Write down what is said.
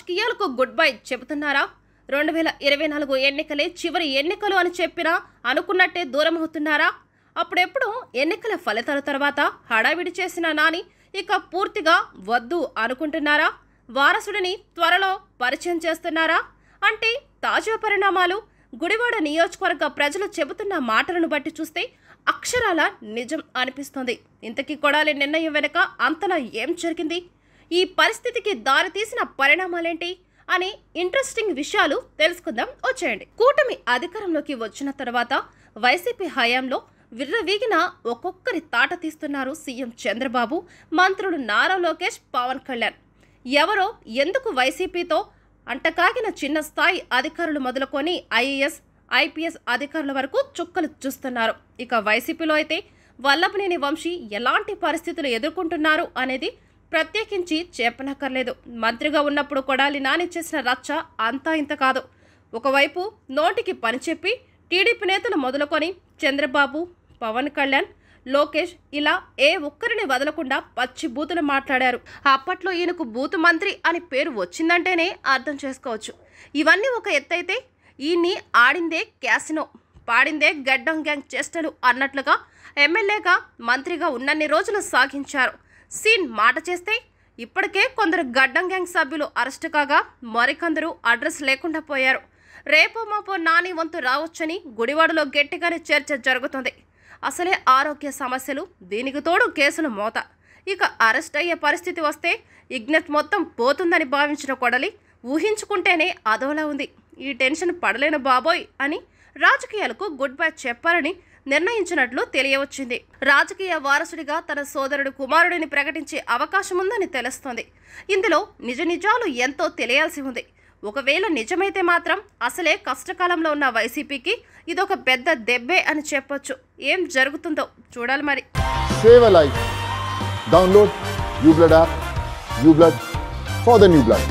రాజకీయాలకు good bye చెబుతున్నారా? 2024 ఎన్నికలే చివరి ఎన్నికలు అని చెప్పినా అనుకున్నట్టే దూరం అవుతున్నారా? అప్పుడెప్పుడు ఎన్నికల ఫలితాల తర్వాత హడావిడి చేసిన నాని ఇక పూర్తిగా వద్దు అనుకుంటున్నారా? వారసుడిని త్వరలో పరిచయం చేస్తున్నారా? అంటే తాజా పరిణామాలు గుడివాడ నియోజకవర్గ ప్రజలు చెబుతున్న మాటలను బట్టి చూస్తే అక్షరాల నిజం అనిపిస్తుంది. ఇంతకీ కొడాలి నిర్ణయం వెనుక అంతలా ఏం జరిగింది? ఈ పరిస్థితికి దారితీసిన పరిణామాలేంటి అని ఇంట్రెస్టింగ్ విషయాలు తెలుసుకుందాం వచ్చేయండి. కూటమి అధికారంలోకి వచ్చిన తర్వాత వైసీపీ హయాంలో విర్రవీగిన ఒక్కొక్కరి తాట తీస్తున్నారు సీఎం చంద్రబాబు, మంత్రులు నారా లోకేష్, పవన్ కళ్యాణ్. ఎవరో ఎందుకు వైసీపీతో అంటకాగిన చిన్న స్థాయి అధికారులు మొదలుకొని ఐఏఎస్, ఐపీఎస్ అధికారుల వరకు చుక్కలు చూస్తున్నారు. ఇక వైసీపీలో అయితే వల్లభనేని వంశీ ఎలాంటి పరిస్థితులు ఎదుర్కొంటున్నారు అనేది ప్రత్యేకించి చెప్పనక్కర్లేదు. మంత్రిగా ఉన్నప్పుడు కొడాలి నాని చేసిన రచ్చ అంతా ఇంత కాదు. ఒకవైపు నోటికి పని చెప్పి టీడీపీ నేతలు మొదలుకొని చంద్రబాబు, పవన్ కళ్యాణ్, లోకేష్ ఇలా ఏ ఒక్కరిని వదలకుండా పచ్చి బూతులు మాట్లాడారు. అప్పట్లో ఈయనకు బూతు మంత్రి అని పేరు వచ్చిందంటేనే అర్థం చేసుకోవచ్చు. ఇవన్నీ ఒక ఎత్తైతే ఈయన్ని ఆడిందే క్యాసినో, పాడిందే గడ్డం గ్యాంగ్ చేష్టలు అన్నట్లుగా ఎమ్మెల్యేగా మంత్రిగా ఉన్నన్ని రోజులు సాగించారు. సీన్ మాట చేస్తే ఇప్పటికే కొందరు గడ్డం గ్యాంగ్ సభ్యులు అరెస్టు కాగా మరికొందరు అడ్రస్ లేకుండా పోయారు. రేపో మాపో నాని వంతు రావచ్చని గుడివాడలో గట్టిగానే చర్చ జరుగుతుంది. అసలే ఆరోగ్య సమస్యలు, దీనికి తోడు కేసుల మోత. ఇక అరెస్ట్ అయ్యే పరిస్థితి వస్తే ఇగ్నెట్ మొత్తం పోతుందని భావించిన కొడలి ఊహించుకుంటేనే అదోలా ఉంది. ఈ టెన్షన్ పడలేను బాబోయ్ అని రాజకీయాలకు గుడ్ బై చెప్పాలని నిర్ణయించినట్లు తెలియవచ్చింది. రాజకీయ వారసుడిగా తన సోదరుడు కుమారుడిని ప్రకటించే అవకాశం ఉందని తెలుస్తోంది. ఇందులో నిజ నిజాలు ఎంతో తెలియాల్సి ఉంది. ఒకవేళ నిజమైతే మాత్రం అసలే కష్టకాలంలో ఉన్న వైసీపీకి ఇదొక పెద్ద దెబ్బే అని చెప్పొచ్చు. ఏం జరుగుతుందో చూడాలి మరి. Save a life. Download UBlood app. UBlood for the new blood.